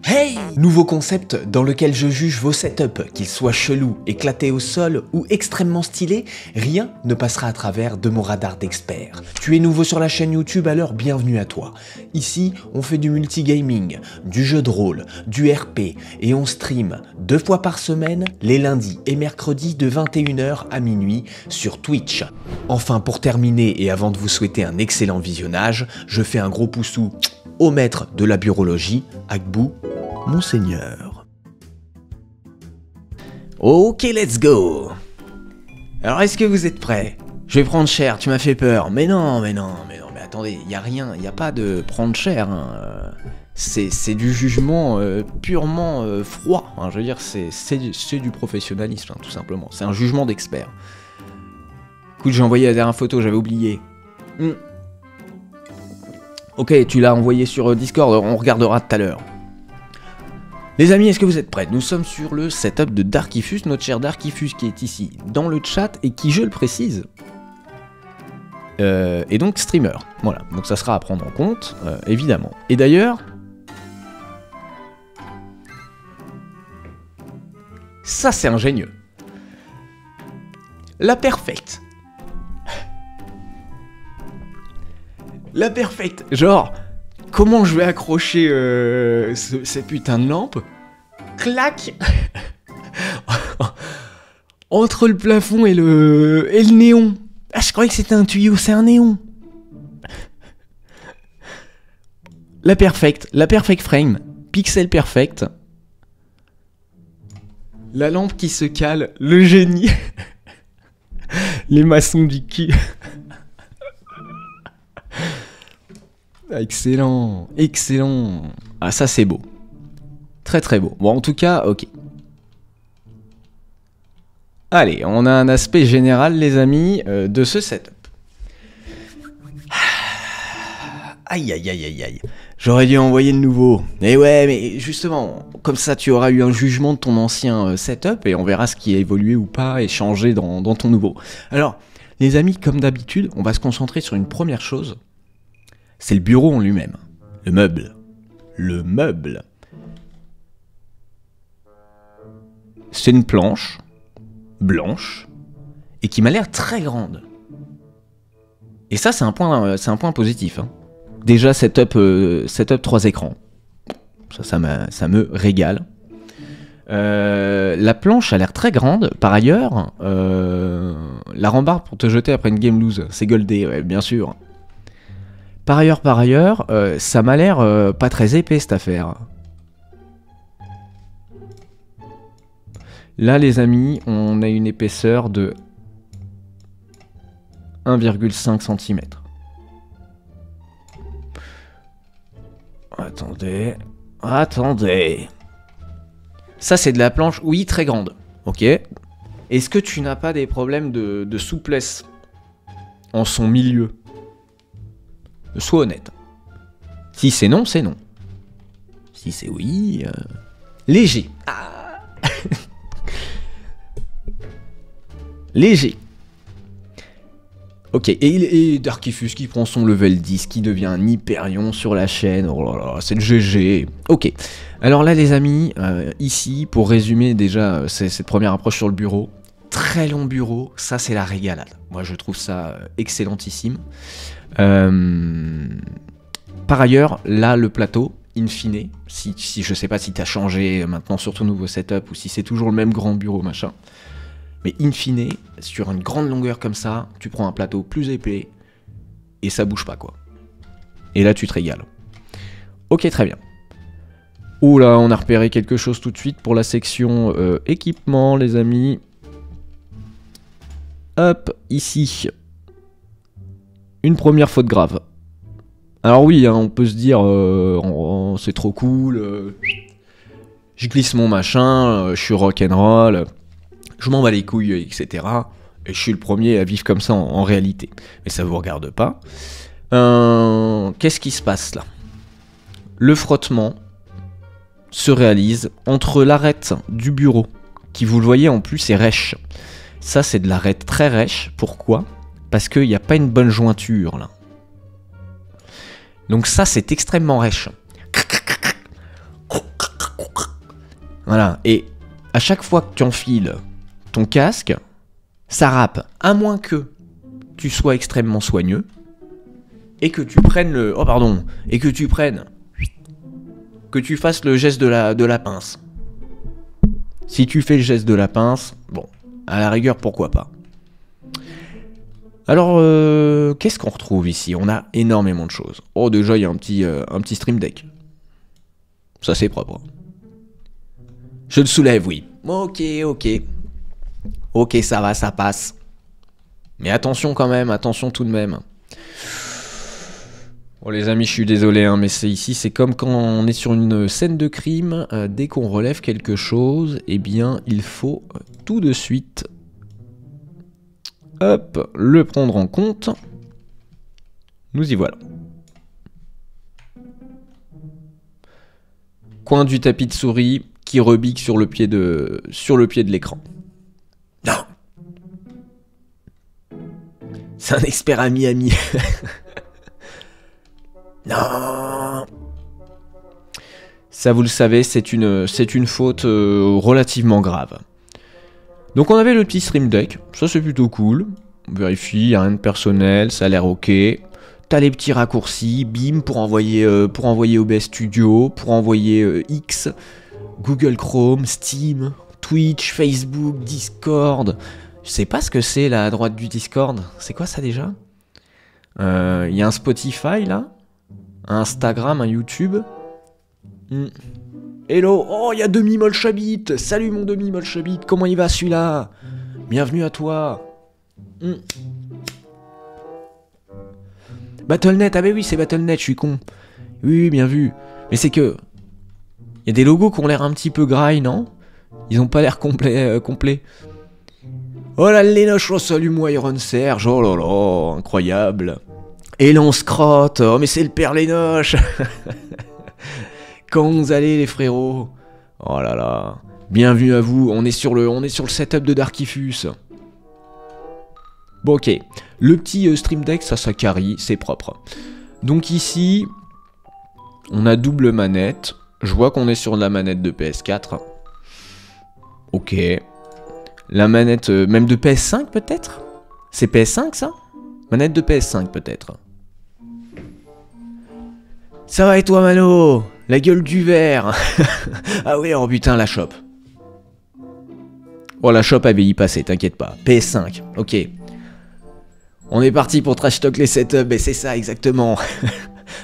Hey! Nouveau concept dans lequel je juge vos setups, qu'ils soient chelous, éclatés au sol ou extrêmement stylés, rien ne passera à travers de mon radar d'expert. Tu es nouveau sur la chaîne YouTube, alors bienvenue à toi. Ici, on fait du multigaming, du jeu de rôle, du RP et on stream 2 fois par semaine, les lundis et mercredis de 21 h à minuit sur Twitch. Enfin, pour terminer et avant de vous souhaiter un excellent visionnage, je fais un gros poussou au maître de la burologie, Agbou, Monseigneur. Ok, let's go. Alors, est-ce que vous êtes prêts? Je vais prendre cher, tu m'as fait peur. Mais attendez, il n'y a rien, il n'y a pas de prendre cher. Hein. C'est du jugement purement froid. Hein. Je veux dire, c'est du professionnalisme, hein, tout simplement. C'est un jugement d'expert. Écoute, j'ai envoyé la dernière photo, j'avais oublié. Ok, tu l'as envoyé sur Discord, on regardera tout à l'heure. Les amis, est-ce que vous êtes prêts? Nous sommes sur le setup de Darkifus, notre cher Darkifus qui est ici dans le chat et qui, je le précise, est donc streamer. Voilà, donc ça sera à prendre en compte, évidemment. Et d'ailleurs, ça c'est ingénieux. La perfecte. La perfecte, genre, comment je vais accrocher ces putains de lampes? Clac. Entre le plafond et le néon. Ah, je croyais que c'était un tuyau, c'est un néon. La perfect frame, pixel perfect. La lampe qui se cale, le génie. Les maçons du cul. Excellent, excellent. Ah, ça c'est beau. Très très beau. Bon, en tout cas, ok. Allez, on a un aspect général, les amis, de ce setup. Aïe, aïe, aïe, aïe, aïe. J'aurais dû envoyer le nouveau. Et ouais, mais justement, comme ça, tu auras eu un jugement de ton ancien setup et on verra ce qui a évolué ou pas et changé dans ton nouveau. Alors, les amis, comme d'habitude, on va se concentrer sur une première chose. C'est le bureau en lui-même. Le meuble. Le meuble. C'est une planche blanche et qui m'a l'air très grande. Et ça, c'est un point positif. Hein. Déjà, setup 3 écrans. Ça me régale. La planche a l'air très grande. Par ailleurs, la rambarde pour te jeter après une game lose, c'est goldé, ouais, bien sûr. Par ailleurs, ça m'a l'air pas très épais cette affaire. Là, les amis, on a une épaisseur de 1,5 cm. Attendez. Ça, c'est de la planche, oui, très grande. Ok. Est-ce que tu n'as pas des problèmes de souplesse en son milieu? Sois honnête. Si c'est non, c'est non. Si c'est oui... Léger. Ah. Léger. Ok, et Darkifus qui prend son level 10, qui devient un Hyperion sur la chaîne. Oh là là, c'est le GG. Ok. Alors là, les amis, ici, pour résumer déjà cette première approche sur le bureau, très long bureau, ça c'est la régalade. Moi, je trouve ça excellentissime. Par ailleurs, là, le plateau, in fine, si je sais pas si tu as changé maintenant sur ton nouveau setup ou si c'est toujours le même grand bureau, machin. Mais in fine, sur une grande longueur comme ça, tu prends un plateau plus épais et ça bouge pas, quoi. Et là, tu te régales. Ok, très bien. Ouh là, on a repéré quelque chose tout de suite pour la section équipement, les amis. Hop, ici. Une première faute grave. Alors oui, hein, on peut se dire, c'est trop cool, je glisse mon machin, je suis rock'n'roll, je m'en bats les couilles, etc. Et je suis le premier à vivre comme ça en réalité. Mais ça vous regarde pas. Qu'est-ce qui se passe là? Le frottement se réalise entre l'arête du bureau, qui vous le voyez en plus est rêche. Ça c'est de l'arête très rêche, pourquoi? Parce qu'il n'y a pas une bonne jointure là. Donc ça c'est extrêmement rêche. Voilà, et à chaque fois que tu enfiles ton casque, ça rappe, à moins que tu sois extrêmement soigneux, et que tu prennes le... Oh pardon, et que tu prennes... Que tu fasses le geste de la pince. Si tu fais le geste de la pince, bon, à la rigueur, pourquoi pas. Alors, qu'est-ce qu'on retrouve ici? On a énormément de choses. Oh, déjà, il y a un petit Stream Deck. Ça, c'est propre. Je le soulève, oui. Ok. Ok, ça va, ça passe. Mais attention quand même, attention tout de même. Bon les amis, je suis désolé, hein, mais c'est comme quand on est sur une scène de crime, dès qu'on relève quelque chose, eh bien il faut tout de suite, hop, le prendre en compte. Nous y voilà. Coin du tapis de souris qui rebique sur le pied de l'écran. Non. C'est un expert à Miami. Non. Ça, vous le savez, c'est une faute relativement grave. Donc on avait le petit Stream Deck, ça c'est plutôt cool. On vérifie, y a rien de personnel, ça a l'air ok. T'as les petits raccourcis, bim, pour envoyer OBS Studio, pour envoyer X, Google Chrome, Steam, Twitch, Facebook, Discord. Je sais pas ce que c'est là à droite du Discord. C'est quoi ça déjà? Y a un Spotify là, un Instagram, un YouTube. Hello, oh il y a Demi Molchabit. Salut mon Demi Molchabit, comment il va celui-là? Bienvenue à toi. Battle.net, ah bah oui c'est Battle.net, je suis con. Oui, bien vu. Mais c'est que... Il y a des logos qui ont l'air un petit peu graille, non? Ils ont pas l'air complets. Oh là Lénoche, oh salut moi Iron Serge, oh là là, incroyable. Et Lance-Crotte, oh mais c'est le père Lénoche. Comment vous allez les frérots? Oh là là, bienvenue à vous, on est sur le setup de Darkifus. Bon ok, le petit Stream Deck, ça carry, c'est propre. Donc ici, on a double manette. Je vois qu'on est sur la manette de PS4. Ok. La manette, même de PS5 peut-être? C'est PS5 ça? Manette de PS5 peut-être. Ça va et toi Mano? La gueule du verre. Ah oui, oh putain la shop. Oh la shop avait y passé, t'inquiète pas. PS5, ok. On est parti pour trash talk les setups, et c'est ça exactement.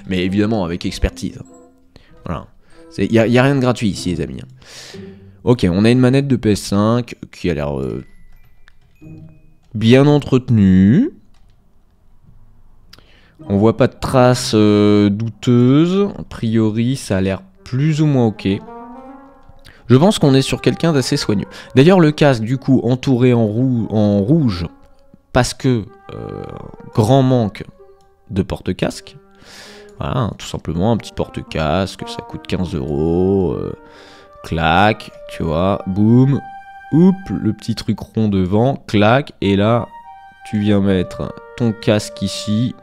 Mais évidemment avec expertise. Voilà. Y a rien de gratuit ici les amis. Ok, on a une manette de PS5 qui a l'air bien entretenue. On voit pas de traces douteuses. A priori, ça a l'air plus ou moins ok. Je pense qu'on est sur quelqu'un d'assez soigneux. D'ailleurs, le casque, du coup, entouré en rouge, parce que grand manque de porte-casque. Voilà, tout simplement, un petit porte-casque, ça coûte 15 €. Clac, tu vois, boum. Oup, le petit truc rond devant, clac. Et là, tu viens mettre ton casque ici.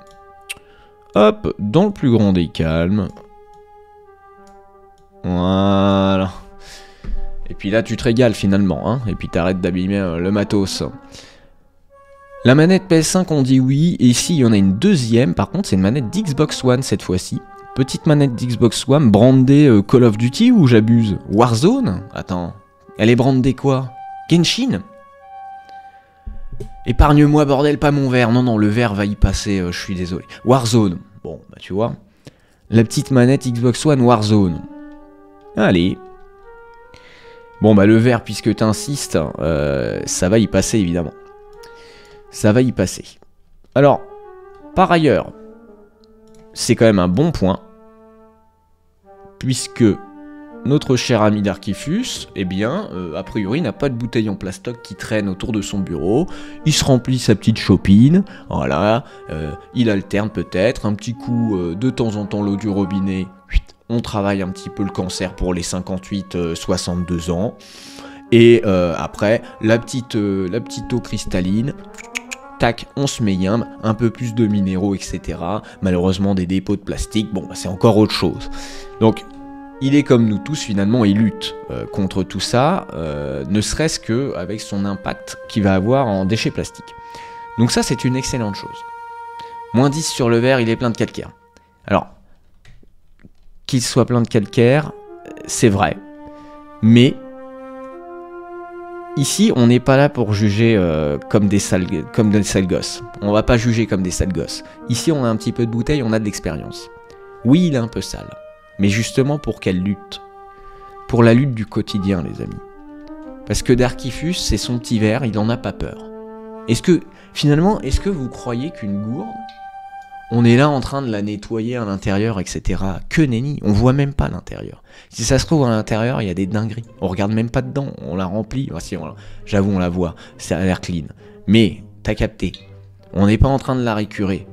Hop, dans le plus grand des calmes. Voilà. Et puis là, tu te régales finalement, hein. Et puis t'arrêtes d'abîmer le matos. La manette PS5, on dit oui. Et ici, il y en a une deuxième. Par contre, c'est une manette d'Xbox One cette fois-ci. Petite manette d'Xbox One brandée Call of Duty ou j'abuse? Warzone? Attends. Elle est brandée quoi? Genshin? Épargne-moi bordel, pas mon verre. Non, non, le verre va y passer, je suis désolé. Warzone. Bon, bah tu vois. La petite manette Xbox One Warzone. Allez. Bon, bah le verre, puisque t'insistes, ça va y passer évidemment. Ça va y passer. Alors, par ailleurs, c'est quand même un bon point. Puisque notre cher ami Darkifus, eh bien, a priori, n'a pas de bouteille en plastoc qui traîne autour de son bureau. Il se remplit sa petite chopine. Voilà. Il alterne peut-être un petit coup de temps en temps l'eau du robinet. On travaille un petit peu le cancer pour les 58-62 ans. Et après, la petite eau cristalline. Tac, on se met yimbe, un peu plus de minéraux, etc. Malheureusement, des dépôts de plastique, bon, bah, c'est encore autre chose. Donc, il est comme nous tous finalement, il lutte contre tout ça, ne serait-ce qu'avec son impact qu'il va avoir en déchets plastiques. Donc ça, c'est une excellente chose. Moins 10 sur le verre, il est plein de calcaire. Alors, qu'il soit plein de calcaire, c'est vrai. Mais, ici, on n'est pas là pour juger comme des sales gosses. On va pas juger comme des sales gosses. Ici, on a un petit peu de bouteille, on a de l'expérience. Oui, il est un peu sale. Mais justement, pour quelle lutte? Pour la lutte du quotidien, les amis. Parce que Darkifus, c'est son petit verre, il en a pas peur. Finalement, est-ce que vous croyez qu'une gourde, on est là en train de la nettoyer à l'intérieur, etc. Que nenni, on voit même pas l'intérieur. Si ça se trouve à l'intérieur, il y a des dingueries. On regarde même pas dedans, on la remplit. J'avoue, on la voit, ça a l'air clean. Mais, t'as capté, on n'est pas en train de la récurer.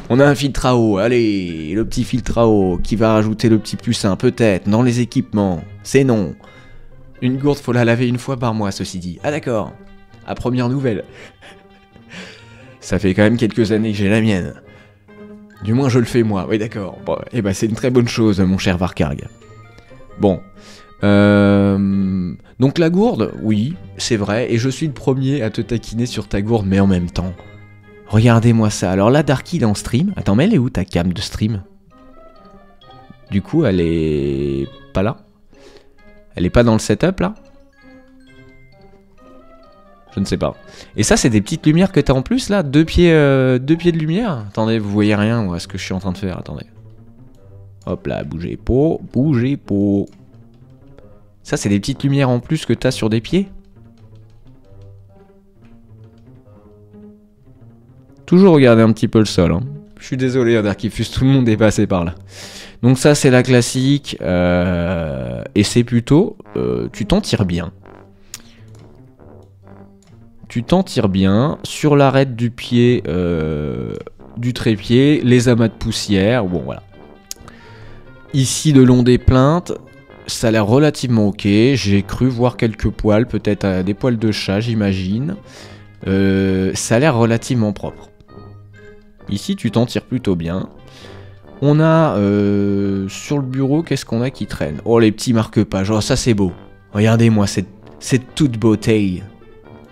On a un filtre à eau, allez, le petit filtre à eau qui va rajouter le petit plus 1, peut-être, dans les équipements. C'est non. Une gourde, faut la laver une fois par mois, ceci dit. Ah d'accord, à première nouvelle. Ça fait quand même quelques années que j'ai la mienne. Du moins, je le fais moi, oui d'accord. Bon, eh ben, c'est une très bonne chose, mon cher Varkarg. Bon. Donc la gourde, oui, c'est vrai, et je suis le premier à te taquiner sur ta gourde, mais en même temps... Regardez-moi ça. Alors là, Darky, il est en stream. Attends, mais elle est où ta cam de stream? Du coup, elle est pas là. Elle est pas dans le setup, là? Je ne sais pas. Et ça, c'est des petites lumières que t'as en plus, là? Deux pieds de lumière? Attendez, vous voyez rien, ou ce que je suis en train de faire? Attendez. Hop là, bougez pas, bougez pas. Ça, c'est des petites lumières en plus que t'as sur des pieds? Toujours regarder un petit peu le sol. Hein. Je suis désolé, Darkifus, tout le monde est passé par là. Donc ça, c'est la classique. Et c'est plutôt... tu t'en tires bien. Tu t'en tires bien. Sur l'arête du pied, du trépied, les amas de poussière. Bon, voilà. Ici, le long des plaintes, ça a l'air relativement ok. J'ai cru voir quelques poils, peut-être des poils de chat, j'imagine. Ça a l'air relativement propre. Ici, tu t'en tires plutôt bien. On a sur le bureau, qu'est-ce qu'on a qui traîne? Oh, les petits marque-pages. Oh, ça, c'est beau. Regardez-moi, c'est toute beauté.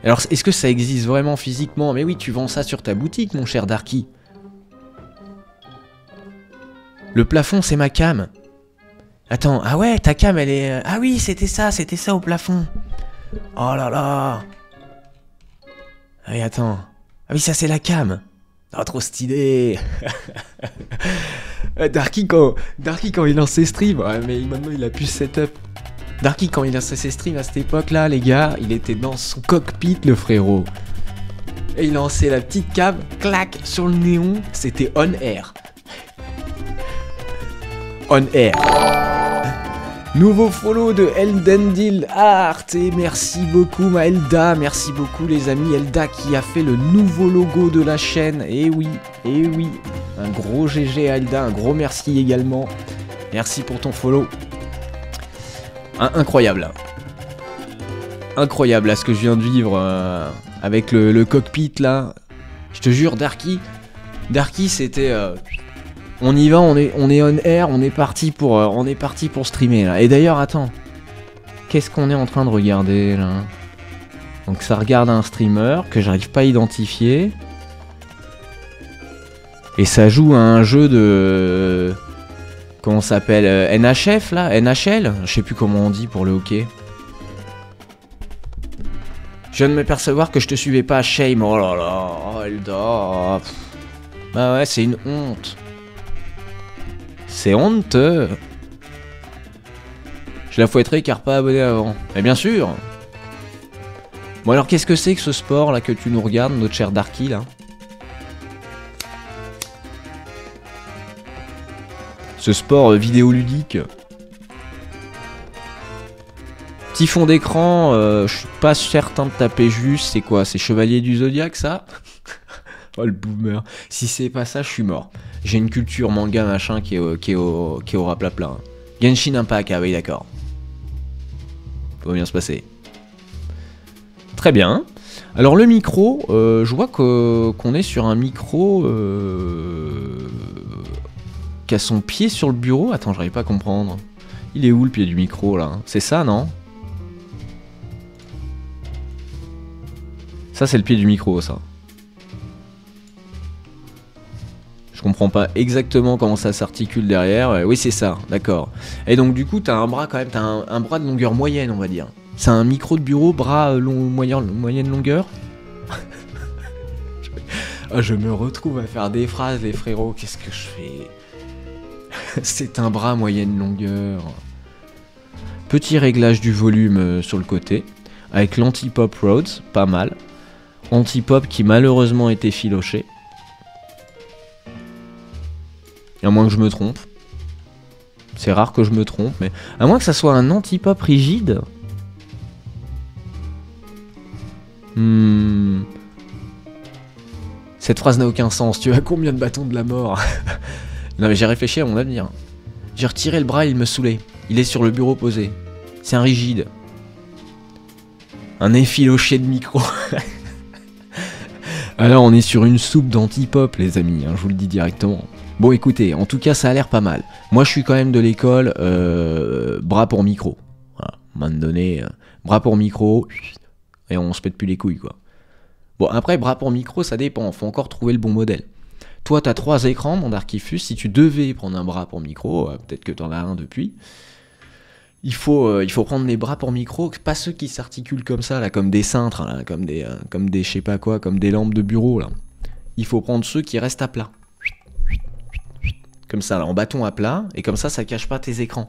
Alors, est-ce que ça existe vraiment physiquement? Mais oui, tu vends ça sur ta boutique, mon cher Darky. Le plafond, c'est ma cam. Attends, ah ouais, ta cam, elle est... Ah oui, c'était ça au plafond. Oh là là. Allez, attends. Ah oui, ça, c'est la cam. Oh, trop stylé. Darky, quand il lance ses streams, ouais, mais maintenant il a plus setup. Darky, quand il lançait ses streams à cette époque-là, les gars, il était dans son cockpit, le frérot. Et il lançait la petite cam, clac, sur le néon, c'était on air. On air. Nouveau follow de Eldendil Art, et merci beaucoup ma Elda, merci beaucoup les amis, Elda qui a fait le nouveau logo de la chaîne, et oui, un gros GG à Elda, un gros merci également, merci pour ton follow, incroyable, incroyable là ce que je viens de vivre avec le cockpit là, je te jure Darky c'était... On y va, on est on air, on est parti pour streamer là. Et d'ailleurs, attends, qu'est-ce qu'on est en train de regarder là? Donc ça regarde un streamer que j'arrive pas à identifier. Et ça joue à un jeu de... Comment ça s'appelle? NHF là? NHL? Je sais plus comment on dit pour le hockey. Je viens de m'apercevoir que je te suivais pas à Shame. Oh là là, oh Elda. Bah ouais, c'est une honte. C'est honteux. Je la fouetterai car pas abonné avant. Mais bien sûr. Bon alors qu'est-ce que c'est que ce sport là que tu nous regardes, notre cher Darky là? Ce sport vidéoludique. Petit fond d'écran, je suis pas certain de taper juste. C'est quoi? C'est Chevalier du Zodiaque ça? Oh le boomer. Si c'est pas ça, je suis mort. J'ai une culture manga machin qui est au raplapla. Hein. Genshin Impact, ah oui d'accord. Tout va bien se passer. Très bien. Alors le micro, je vois qu'on est sur un micro qui a son pied sur le bureau. Attends, j'arrive pas à comprendre. Il est où le pied du micro là? C'est ça, non? Ça, c'est le pied du micro, ça. Je comprends pas exactement comment ça s'articule derrière. Oui, c'est ça, d'accord. Et donc, du coup, t'as un bras quand même, t'as un bras de longueur moyenne, on va dire. C'est un micro de bureau, bras moyenne longueur. Ah, je me retrouve à faire des phrases, les frérots. Qu'est-ce que je fais? C'est un bras moyenne longueur. Petit réglage du volume sur le côté. Avec l'anti-pop Rhodes, pas mal. Anti-pop qui malheureusement était filoché. À moins que je me trompe. C'est rare que je me trompe, mais... À moins que ça soit un anti-pop rigide. Cette phrase n'a aucun sens. Tu as combien de bâtons de la mort? Non mais j'ai réfléchi à mon avenir. J'ai retiré le bras, il me saoulait. Il est sur le bureau posé. C'est un rigide. Un effiloché de micro. Alors on est sur une soupe d'anti-pop les amis, hein, je vous le dis directement. Bon écoutez, en tout cas ça a l'air pas mal. Moi je suis quand même de l'école bras pour micro. Voilà, à un moment donné, bras pour micro, et on se pète plus les couilles quoi. Bon après bras pour micro ça dépend, faut encore trouver le bon modèle. Toi t'as 3 écrans mon Darkifus, si tu devais prendre un bras pour micro, peut-être que t'en as un depuis. Il faut prendre des bras pour micro, pas ceux qui s'articulent comme ça, là, comme des cintres, là, comme des je sais pas quoi, comme des lampes de bureau, là. Il faut prendre ceux qui restent à plat. Comme ça, là, en bâton à plat, et comme ça cache pas tes écrans.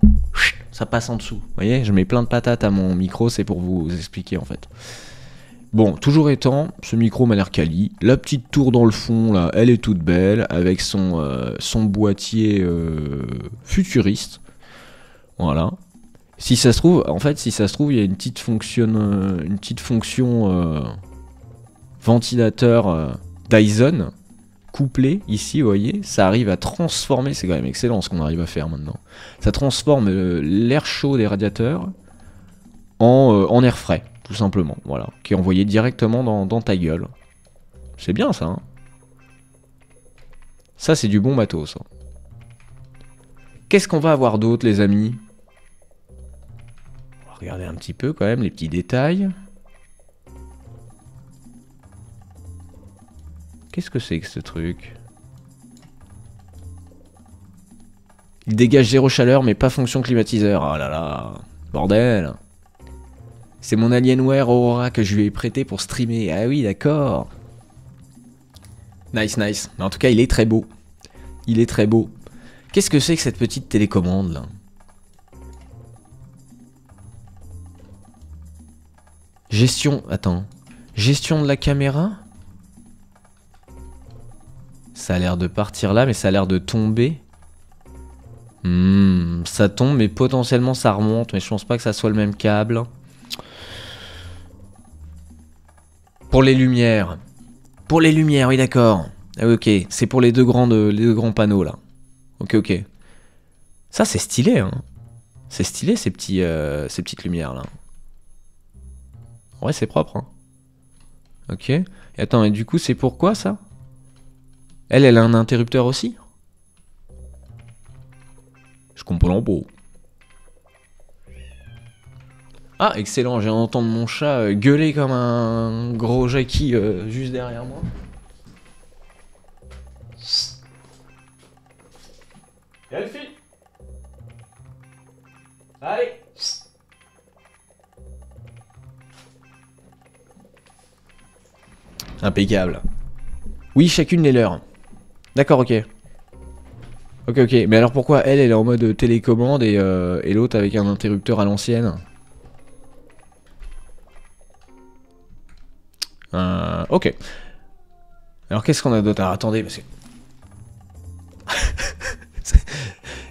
Ça passe en dessous. Vous voyez, je mets plein de patates à mon micro, c'est pour vous expliquer, en fait. Bon, toujours étant, ce micro m'a l'air quali. La petite tour dans le fond, là, elle est toute belle, avec son boîtier futuriste. Voilà. Si ça se trouve, en fait, il y a une petite fonction ventilateur Dyson couplée ici, vous voyez, ça arrive à transformer, c'est quand même excellent ce qu'on arrive à faire maintenant. Ça transforme l'air chaud des radiateurs en air frais, tout simplement, voilà, qui est envoyé directement dans ta gueule. C'est bien ça, hein. Ça, c'est du bon matos, ça. Qu'est-ce qu'on va avoir d'autre, les amis? Regardez un petit peu quand même les petits détails. Qu'est-ce que c'est que ce truc? Il dégage 0 chaleur mais pas fonction climatiseur. Oh là là, bordel. C'est mon Alienware Aurora que je lui ai prêté pour streamer. Ah oui, d'accord. Nice, nice. Mais en tout cas, il est très beau. Il est très beau. Qu'est-ce que c'est que cette petite télécommande là? Gestion... Attends. Gestion de la caméra? Ça a l'air de partir là, mais ça a l'air de tomber. Ça tombe, mais potentiellement ça remonte. Mais je pense pas que ça soit le même câble. Pour les lumières. Pour les lumières, oui d'accord. Ah, ok, c'est pour les deux grands panneaux là. Ok, ok. Ça c'est stylé, hein. C'est stylé ces petites lumières là. Ouais, c'est propre, hein. Ok. Et attends, et du coup, c'est pourquoi ça? Elle a un interrupteur aussi? Je comprends pas. Ah, excellent, j'ai entendu mon chat gueuler comme un gros Jackie juste derrière moi. Elfie! Allez! Impeccable. Oui, chacune les leurs. D'accord, ok. Ok, ok. Mais alors pourquoi elle est en mode télécommande et l'autre avec un interrupteur à l'ancienne? Ok. Alors qu'est-ce qu'on a d'autre? Alors attendez, parce que...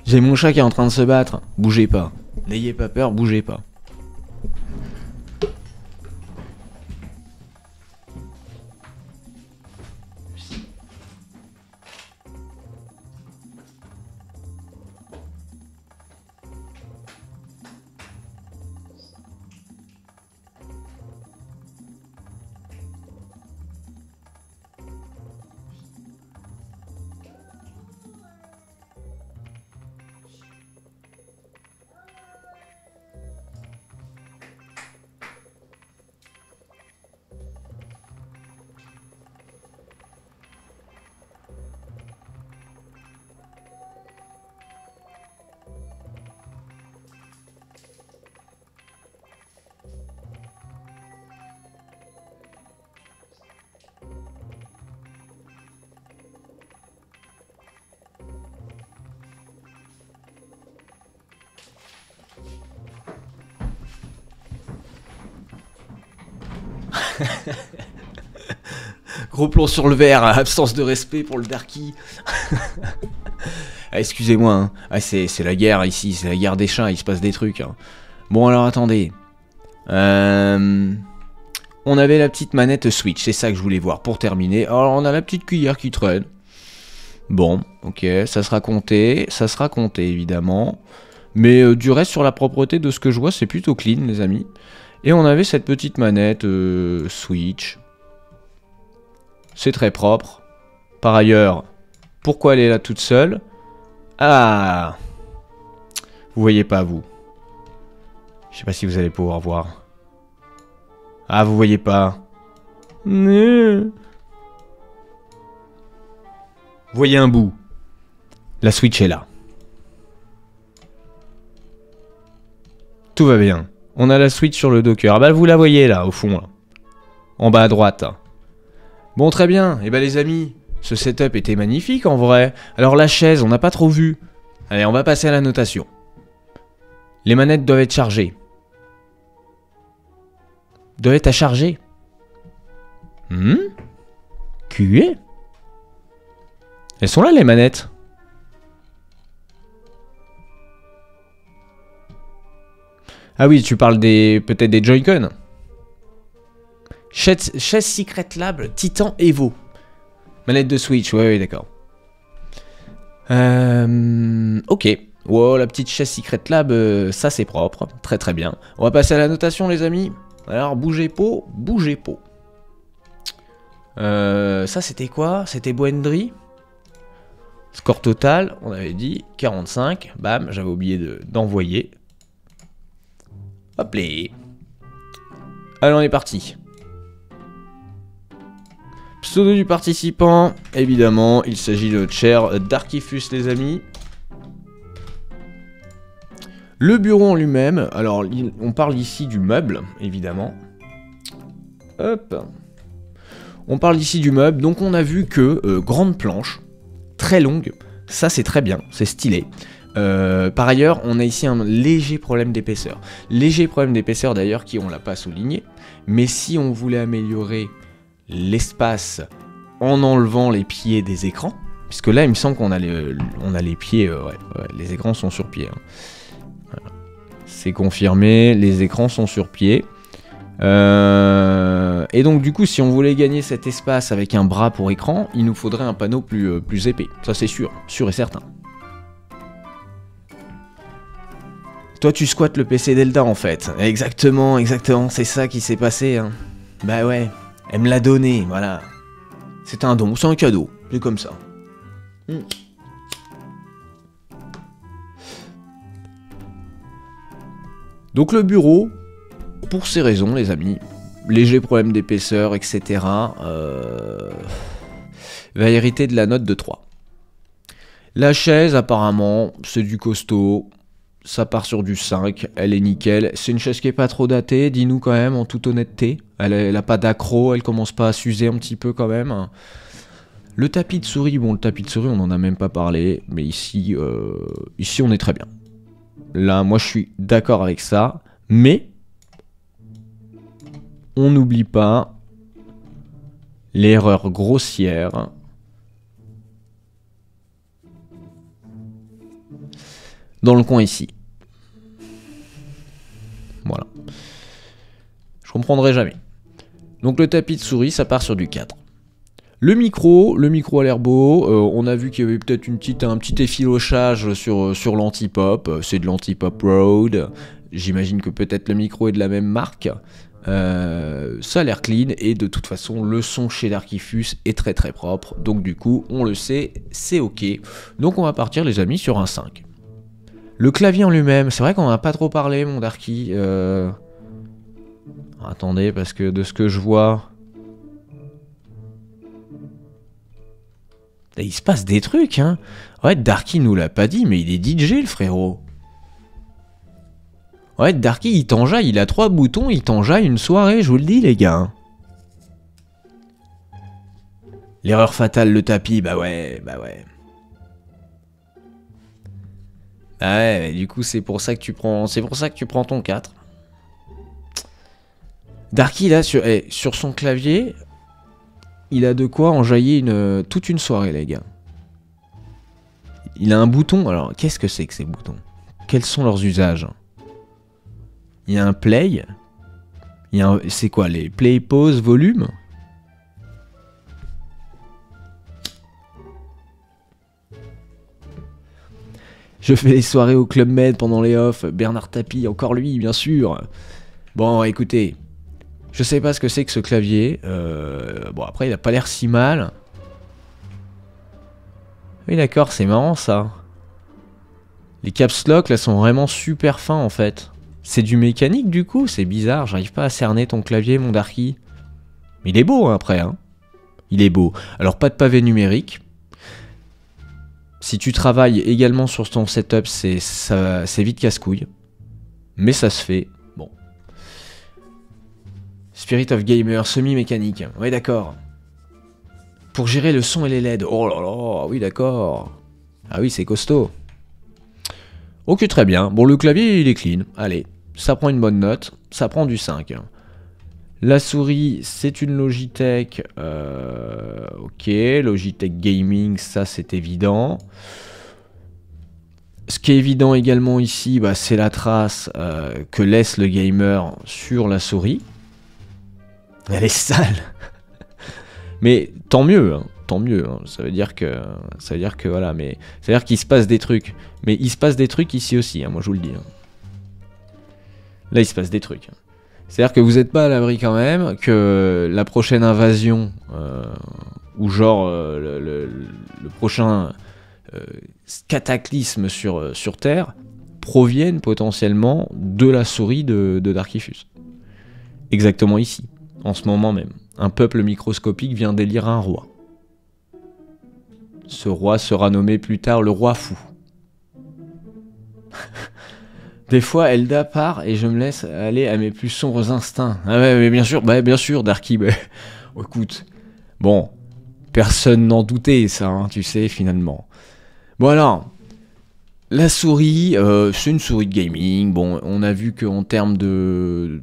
J'ai mon chat qui est en train de se battre. Bougez pas. N'ayez pas peur, bougez pas. Gros plan sur le verre, absence de respect pour le Darky. Ah, excusez-moi, hein. Ah, c'est la guerre ici, c'est la guerre des chats, il se passe des trucs. Hein. Bon alors attendez. On avait la petite manette Switch, c'est ça que je voulais voir pour terminer. Alors on a la petite cuillère qui traîne. Bon, ok, ça sera compté évidemment. Mais du reste sur la propreté de ce que je vois, c'est plutôt clean les amis. Et on avait cette petite manette Switch. C'est très propre. Par ailleurs, pourquoi elle est là toute seule? Ah, vous voyez pas vous. Je sais pas si vous allez pouvoir voir. Ah, vous voyez pas. Vous voyez un bout. La Switch est là. Tout va bien. On a la Switch sur le Docker. Ah bah vous la voyez là, au fond. Là. En bas à droite. Bon, très bien. Et bah les amis, ce setup était magnifique en vrai. Alors la chaise, on n'a pas trop vu. Allez, on va passer à la notation. Les manettes doivent être chargées. Doivent être à charger. QE. Elles sont là les manettes. Ah oui, tu parles peut-être des Joy-Con. Chaise Secret Lab Titan Evo. Manette de Switch, ouais, d'accord. Ok. Wow, la petite chaise Secret Lab, ça c'est propre. Très très bien. On va passer à la notation les amis. Alors, bougez pot, bougez pot. Ça c'était quoi? C'était Boendry. Score total, on avait dit 45. Bam, j'avais oublié d'envoyer. Hop là. Allez, on est parti. Pseudo du participant, évidemment, il s'agit de notre cher Darkyfus, les amis. Le bureau en lui-même, alors on parle ici du meuble, évidemment. Hop. On parle ici du meuble, donc on a vu que grande planche, très longue, ça c'est très bien, c'est stylé. Par ailleurs, on a ici un léger problème d'épaisseur. Léger problème d'épaisseur d'ailleurs qui on l'a pas souligné, mais si on voulait améliorer l'espace en enlevant les pieds des écrans, puisque là il me semble qu'on a les pieds, ouais, les écrans sont sur pied. Hein. Voilà. C'est confirmé, les écrans sont sur pied. Et donc du coup si on voulait gagner cet espace avec un bras pour écran, il nous faudrait un panneau plus épais. Ça c'est sûr et certain. Toi tu squattes le PC Delta en fait. Exactement, c'est ça qui s'est passé. Hein. Bah ouais, elle me l'a donné, voilà. C'est un don, c'est un cadeau, c'est comme ça. Donc le bureau, pour ces raisons les amis, léger problème d'épaisseur, etc. Va hériter de la note de 3. La chaise apparemment, c'est du costaud. Ça part sur du 5, elle est nickel. C'est une chaise qui est pas trop datée, dis-nous quand même, en toute honnêteté. Elle a pas d'accro, elle commence pas à s'user un petit peu quand même. Le tapis de souris, bon le tapis de souris on en a même pas parlé, mais ici on est très bien. Là, moi je suis d'accord avec ça, mais on n'oublie pas l'erreur grossière dans le coin ici. Voilà. Je comprendrai jamais. Donc le tapis de souris, ça part sur du 4. Le micro a l'air beau. On a vu qu'il y avait peut-être un petit effilochage sur l'anti-pop. C'est de l'anti-pop Rode. J'imagine que peut-être le micro est de la même marque. Ça a l'air clean et de toute façon le son chez Darkyfus est très très propre. Donc du coup, on le sait, c'est ok. Donc on va partir les amis sur un 5. Le clavier en lui-même, c'est vrai qu'on n'a pas trop parlé, mon Darky. Attendez, parce que de ce que je vois... Il se passe des trucs, hein. Ouais, Darky nous l'a pas dit, mais il est DJ, le frérot. Ouais, Darky, il t'enjaille, il a 3 boutons, il t'enjaille une soirée, je vous le dis, les gars. L'erreur fatale, le tapis, bah ouais. Ouais, du coup c'est pour ça que tu prends ton 4. Darky, là, sur son clavier, il a de quoi enjailler toute une soirée, les gars. Il a un bouton. Alors, qu'est-ce que c'est que ces boutons? Quels sont leurs usages? Il y a un play. C'est quoi, les play, pause, volume? Je fais les soirées au Club Med pendant les off. Bernard Tapie, encore lui, bien sûr. Bon, écoutez. Je sais pas ce que c'est que ce clavier. Bon, après, il a pas l'air si mal. Oui, d'accord, c'est marrant, ça. Les caps lock, là, sont vraiment super fins, en fait. C'est du mécanique, du coup? C'est bizarre, j'arrive pas à cerner ton clavier, mon Darky. Mais il est beau, hein, après, hein. Il est beau. Alors, pas de pavé numérique. Si tu travailles également sur ton setup, c'est vite casse-couille. Mais ça se fait. Bon. Spirit of Gamer, semi-mécanique. Ouais, d'accord. Pour gérer le son et les LED. Oh là là, oui, d'accord. Ah oui, c'est costaud. Ok, très bien. Bon, le clavier, il est clean. Allez, ça prend une bonne note. Ça prend du 5. La souris, c'est une Logitech. Ok, Logitech Gaming, ça c'est évident. Ce qui est évident également ici, bah, c'est la trace que laisse le gamer sur la souris. Elle est sale. Mais tant mieux, hein, tant mieux. Hein. Ça veut dire que voilà, mais ça veut dire qu'il se passe des trucs. Mais il se passe des trucs ici aussi, hein, moi je vous le dis. Hein. Là, il se passe des trucs. C'est-à-dire que vous n'êtes pas à l'abri quand même que la prochaine invasion, ou genre le prochain cataclysme sur Terre, provienne potentiellement de la souris de Darkifus. Exactement ici, en ce moment même. Un peuple microscopique vient d'élire un roi. Ce roi sera nommé plus tard le roi fou. Des fois, Elda part et je me laisse aller à mes plus sombres instincts. Ah ouais, mais bien sûr, Darky. Bah, écoute, bon, personne n'en doutait, ça, hein, tu sais, finalement. Bon alors, la souris, c'est une souris de gaming. Bon, on a vu qu'en termes de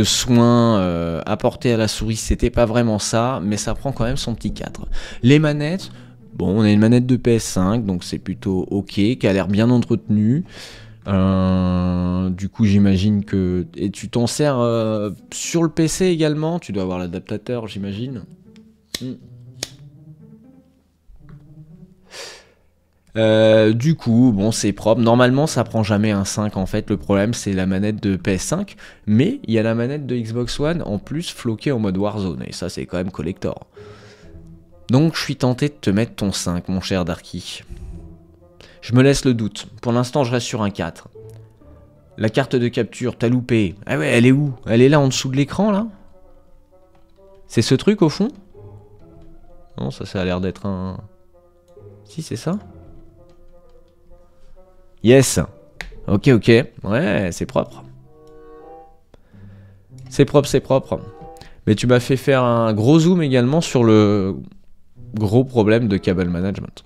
soins apportés à la souris, c'était pas vraiment ça, mais ça prend quand même son petit 4. Les manettes, bon, on a une manette de PS5, donc c'est plutôt ok, qui a l'air bien entretenue. Du coup, j'imagine que... Et tu t'en sers sur le PC également? Tu dois avoir l'adaptateur, j'imagine. Du coup, bon, c'est propre. Normalement, ça prend jamais un 5 en fait. Le problème, c'est la manette de PS5. Mais il y a la manette de Xbox One en plus floquée en mode Warzone. Et ça, c'est quand même collector. Donc, je suis tenté de te mettre ton 5, mon cher Darky. Je me laisse le doute. Pour l'instant, je reste sur un 4. La carte de capture, t'as loupé. Ah ouais, elle est où? Elle est là en dessous de l'écran, là? C'est ce truc, au fond? Non, ça a l'air d'être un... Si, c'est ça? Yes. Ok, ok. Ouais, c'est propre. C'est propre, c'est propre. Mais tu m'as fait faire un gros zoom également sur le gros problème de cable management.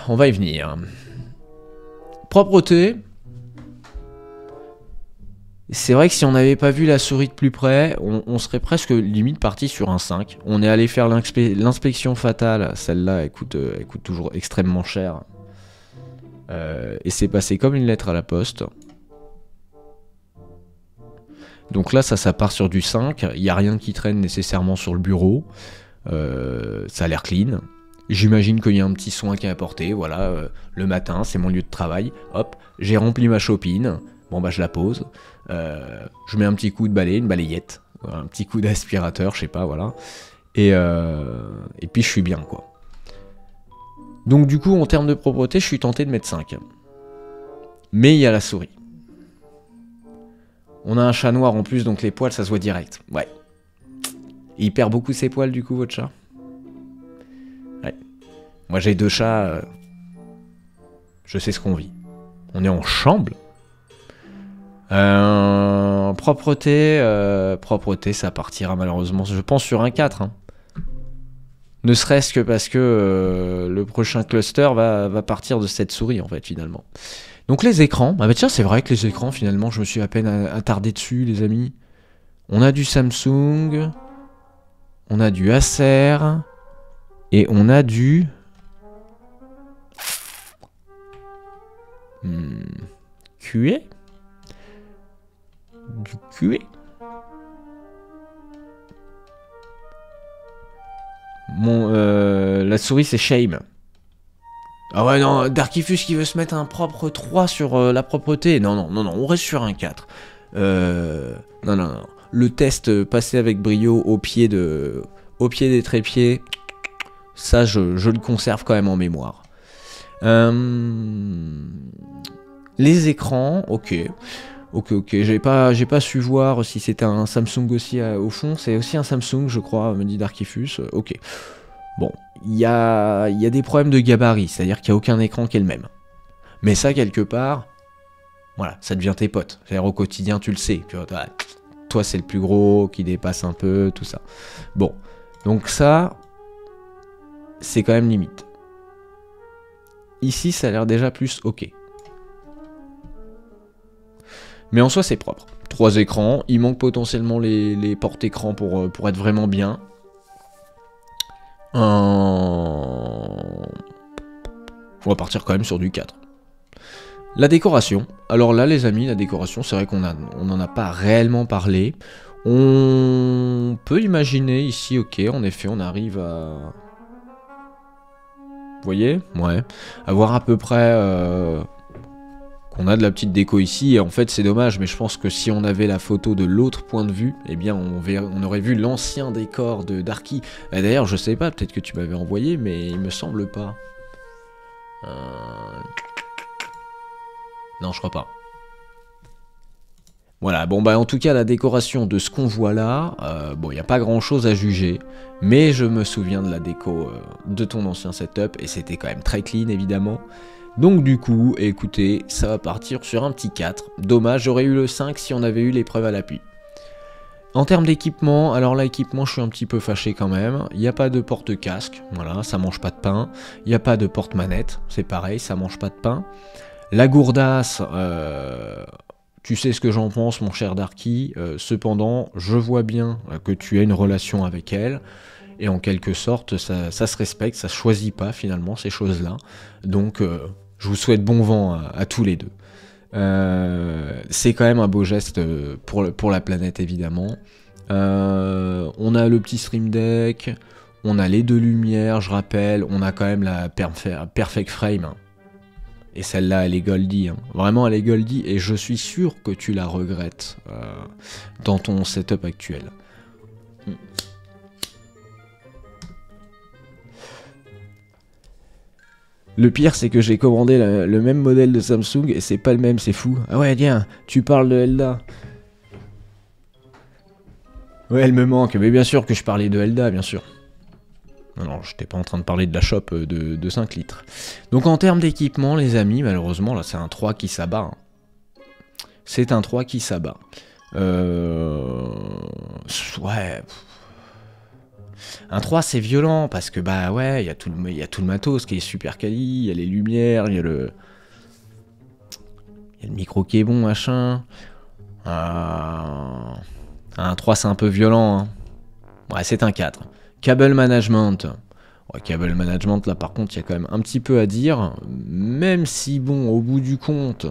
On va y venir. Propreté. C'est vrai que si on n'avait pas vu la souris de plus près, on serait presque limite parti sur un 5. On est allé faire l'inspection fatale. Celle-là, elle coûte toujours extrêmement cher. Et c'est passé comme une lettre à la poste. Donc là, ça part sur du 5. Il n'y a rien qui traîne nécessairement sur le bureau. Ça a l'air clean. J'imagine qu'il y a un petit soin qui est apporté. Voilà, le matin, c'est mon lieu de travail. Hop, j'ai rempli ma chopine. Bon, bah, je la pose. Je mets un petit coup de balai, une balayette. Un petit coup d'aspirateur, je sais pas, voilà. Et puis, je suis bien, quoi. Donc, du coup, en termes de propreté, je suis tenté de mettre 5. Mais il y a la souris. On a un chat noir en plus, donc les poils, ça se voit direct. Ouais. Et il perd beaucoup ses poils, du coup, votre chat? Ouais. Moi, j'ai 2 chats. Je sais ce qu'on vit. On est en chambre. Propreté, ça partira malheureusement, je pense, sur un 4. Hein. Ne serait-ce que parce que le prochain cluster va partir de cette souris, en fait, finalement. Donc les écrans, ah bah tiens, c'est vrai que les écrans, finalement, je me suis à peine attardé dessus, les amis. On a du Samsung, on a du Acer, et on a du... QA? Du QA? La souris c'est Shame. Ah ouais non, Darkifus qui veut se mettre un propre 3 sur la propreté. Non, on reste sur un 4. Non. Le test passé avec brio au pied des trépieds, ça je le conserve quand même en mémoire. Les écrans, ok, j'ai pas su voir si c'était un Samsung aussi au fond, c'est aussi un Samsung je crois, me dit Darkifus, ok. Bon, il y a des problèmes de gabarit, c'est-à-dire qu'il n'y a aucun écran qui est le même. Mais ça quelque part, voilà, ça devient tes potes, c'est-à-dire au quotidien tu le sais, tu vois, toi c'est le plus gros, qui dépasse un peu, tout ça. Bon, donc ça, c'est quand même limite. Ici ça a l'air déjà plus ok. Mais en soi, c'est propre. 3 écrans. Il manque potentiellement les porte-écrans pour être vraiment bien. On va partir quand même sur du 4. La décoration. Alors là, les amis, la décoration, c'est vrai qu'on n'en a pas réellement parlé. On peut imaginer ici, ok, en effet, on arrive à... Vous voyez? Ouais. Avoir à peu près... On a de la petite déco ici, et en fait c'est dommage, mais je pense que si on avait la photo de l'autre point de vue, eh bien on aurait vu l'ancien décor de Darky. D'ailleurs je sais pas, peut-être que tu m'avais envoyé, mais il me semble pas. Non je crois pas. Voilà, bon bah en tout cas la décoration de ce qu'on voit là, bon il n'y a pas grand chose à juger, mais je me souviens de la déco de ton ancien setup, et c'était quand même très clean évidemment. Donc du coup, écoutez, ça va partir sur un petit 4. Dommage, j'aurais eu le 5 si on avait eu l'épreuve à l'appui. En termes d'équipement, alors là, l'équipement, je suis un petit peu fâché quand même. Il n'y a pas de porte-casque, voilà, ça mange pas de pain. Il n'y a pas de porte-manette, c'est pareil, ça mange pas de pain. La gourdasse, tu sais ce que j'en pense, mon cher Darky. Cependant, je vois bien que tu as une relation avec elle. Et en quelque sorte, ça se respecte, ça se choisit pas finalement ces choses-là. Donc... je vous souhaite bon vent à tous les deux. C'est quand même un beau geste pour la planète, évidemment. On a le petit Stream Deck, on a les 2 lumières, je rappelle. On a quand même la Perfect Frame. Et celle-là, elle est Goldie. Hein. Vraiment, elle est Goldie. Et je suis sûr que tu la regrettes dans ton setup actuel. Le pire, c'est que j'ai commandé le même modèle de Samsung et c'est pas le même, c'est fou. Ah ouais, tiens, tu parles de Elda. Ouais, elle me manque, mais bien sûr que je parlais de Elda, bien sûr. Non, j'étais pas en train de parler de la shop de 5 litres. Donc en termes d'équipement, les amis, malheureusement, là, c'est un 3 qui s'abat. Hein. C'est un 3 qui s'abat. Ouais... Un 3 c'est violent parce que bah ouais, il y a tout le matos qui est super quali, il y a les lumières, il y a le micro qui est bon, machin. Un 3 c'est un peu violent. Hein. Ouais, c'est un 4. Cable management. Ouais, cable management là par contre, il y a quand même un petit peu à dire, même si bon, au bout du compte,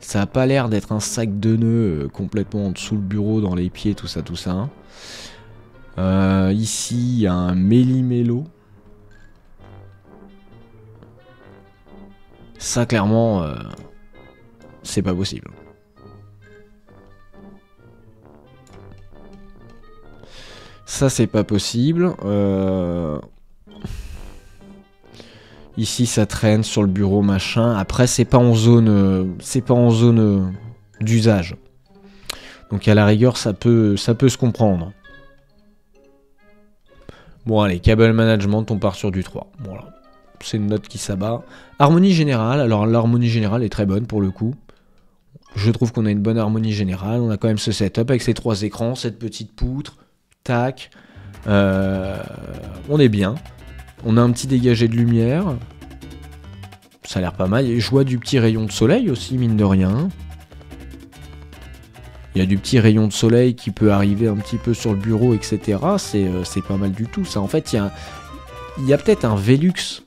ça a pas l'air d'être un sac de nœuds complètement en dessous le bureau, dans les pieds, tout ça. Ici, il y a un méli-mélo. Ça, clairement, c'est pas possible. Ça, c'est pas possible. Ici, ça traîne sur le bureau, machin. Après, c'est pas en zone, d'usage. Donc, à la rigueur, ça peut se comprendre. Bon allez, cable management, on part sur du 3. Voilà. C'est une note qui s'abat. Harmonie générale, alors l'harmonie générale est très bonne pour le coup. Je trouve qu'on a une bonne harmonie générale. On a quand même ce setup avec ces 3 écrans, cette petite poutre. Tac. On est bien. On a un petit dégagé de lumière. Ça a l'air pas mal. Et je vois du petit rayon de soleil aussi, mine de rien. Il y a du petit rayon de soleil qui peut arriver un petit peu sur le bureau, etc. C'est pas mal du tout, ça. En fait, il y a peut-être un Velux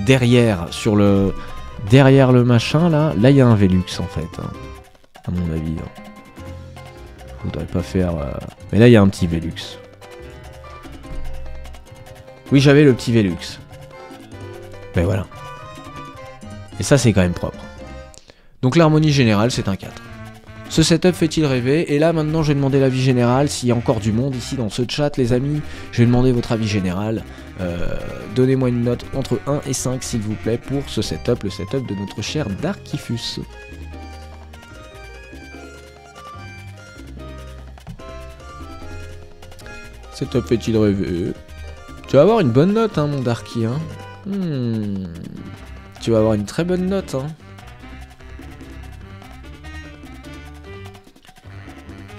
derrière, derrière le machin, là. Là, il y a un Velux, en fait. Hein, à mon avis. Faudrait pas faire... Mais là, il y a un petit Velux. Oui, j'avais le petit Velux. Ben voilà. Et ça, c'est quand même propre. Donc l'harmonie générale, c'est un 4. Ce setup fait-il rêver? Et là, maintenant, je vais demander l'avis général. S'il y a encore du monde ici dans ce chat, les amis, je vais demander votre avis général. Donnez-moi une note entre 1 et 5, s'il vous plaît, pour ce setup, le setup de notre cher Darkifus. Setup fait-il rêver? Tu vas avoir une bonne note, hein, mon Darky. Hein. Tu vas avoir une très bonne note. Hein.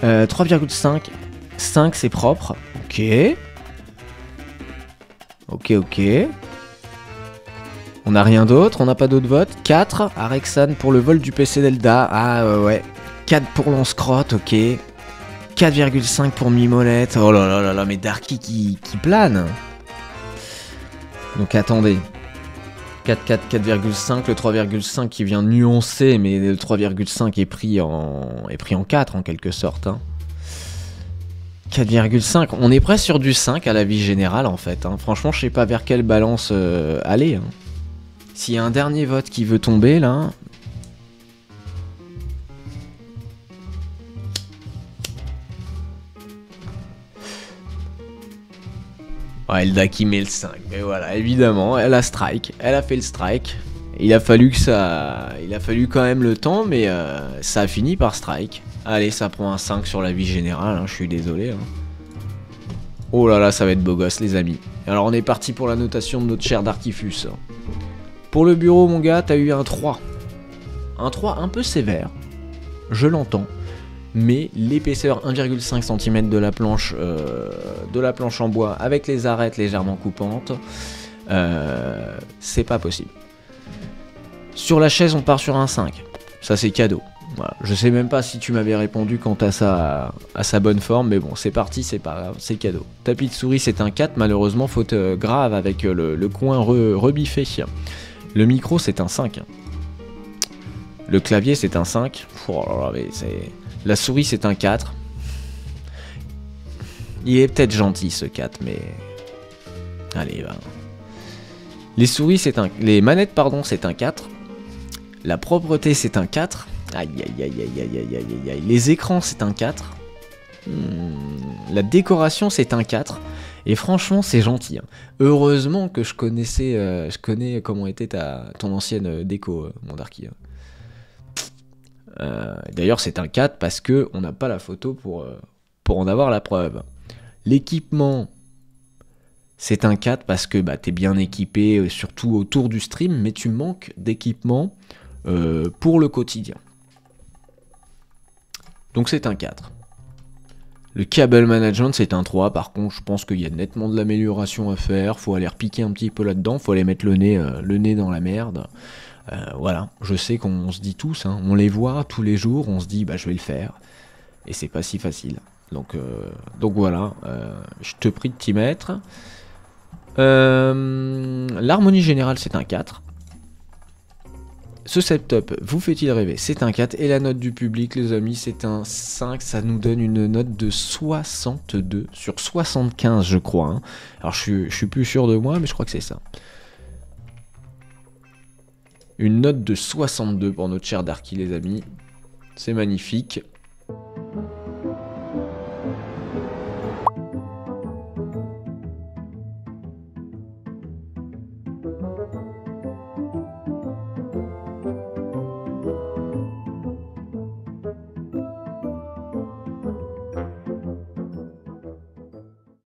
3,5. 5, c'est propre. Ok. Ok. On n'a rien d'autre, on n'a pas d'autres votes. 4, Arexan pour le vol du PC Delta. Ah ouais. 4 pour Lance-Crotte, ok. 4,5 pour Mimolette. Oh là là là là, mais Darky qui plane. Donc attendez. 4,5, le 3,5 qui vient nuancer, mais le 3,5 est pris en 4 en quelque sorte. Hein. 4,5, on est presque sur du 5 à la vie générale en fait. Hein. Franchement, je sais pas vers quelle balance aller. Hein. S'il y a un dernier vote qui veut tomber là... Ouais, Elda qui met le 5, mais voilà, évidemment, elle a strike, elle a fait le strike. Il a fallu quand même le temps, mais ça a fini par strike. Allez, ça prend un 5 sur la vie générale, hein, je suis désolé. Hein. Oh là là, ça va être beau gosse, les amis. Alors, on est parti pour la notation de notre cher Darkifus. Pour le bureau, mon gars, t'as eu un 3. Un 3 un peu sévère, je l'entends. Mais l'épaisseur 1,5 cm de la planche en bois avec les arêtes légèrement coupantes, c'est pas possible. Sur la chaise, on part sur un 5. Ça, c'est cadeau. Voilà. Je sais même pas si tu m'avais répondu quant à sa bonne forme, mais bon, c'est parti, c'est pas grave, c'est cadeau. Tapis de souris, c'est un 4, malheureusement, faute grave avec le coin rebiffé. Le micro, c'est un 5. Le clavier, c'est un 5. Oh là là, mais c'est... La souris, c'est un 4. Il est peut-être gentil, ce 4, mais... Allez, va. Les souris, c'est un... Les manettes, pardon, c'est un 4. La propreté, c'est un 4. Aïe, aïe, aïe, aïe, aïe, aïe, aïe, aïe. Les écrans, c'est un 4. La décoration, c'est un 4. Et franchement, c'est gentil. Hein. Heureusement que je connais comment était ton ancienne déco, mon Darky. Hein. D'ailleurs c'est un 4 parce que on n'a pas la photo pour en avoir la preuve. L'équipement c'est un 4 parce que t'es bien équipé surtout autour du stream, mais tu manques d'équipement pour le quotidien. Donc c'est un 4. Le cable management c'est un 3, par contre je pense qu'il y a nettement de l'amélioration à faire, faut aller repiquer un petit peu là-dedans, faut aller mettre le nez dans la merde. Voilà, je sais qu'on se dit tous, hein, on les voit tous les jours, on se dit je vais le faire, et c'est pas si facile. Donc voilà, je te prie de t'y mettre. L'harmonie générale c'est un 4. Ce setup vous fait-il rêver? C'est un 4. Et la note du public, les amis, c'est un 5. Ça nous donne une note de 62 sur 75, je crois. Hein. Alors je suis plus sûr de moi, mais je crois que c'est ça. Une note de 62 pour notre cher Darky, les amis. C'est magnifique.